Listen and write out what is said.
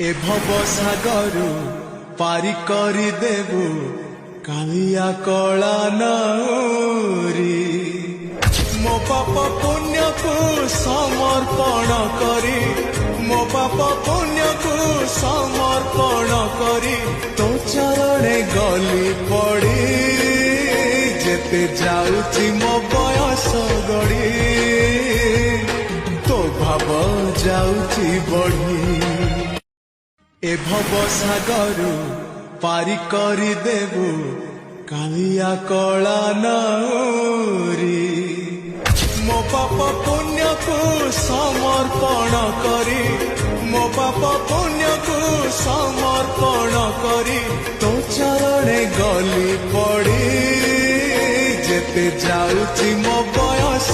ए भव सागरु पारी करी देबु कालिया कला नौरी मो पाप पुण्य को समर्पण करी मो पाप पुण्य को समर्पण करी तो चरणे गली पड़ी जेते जाउची मो बयस गड़ी तो भाव जाउची बढ़ी ए भव सागरु पारी करी देबु कालिया कला नौरी मो पाप पुण्य को समर्पण करी मो पाप पुण्य को समर्पण करी तो चरणे गली पड़ी जेते जाउची मो बयस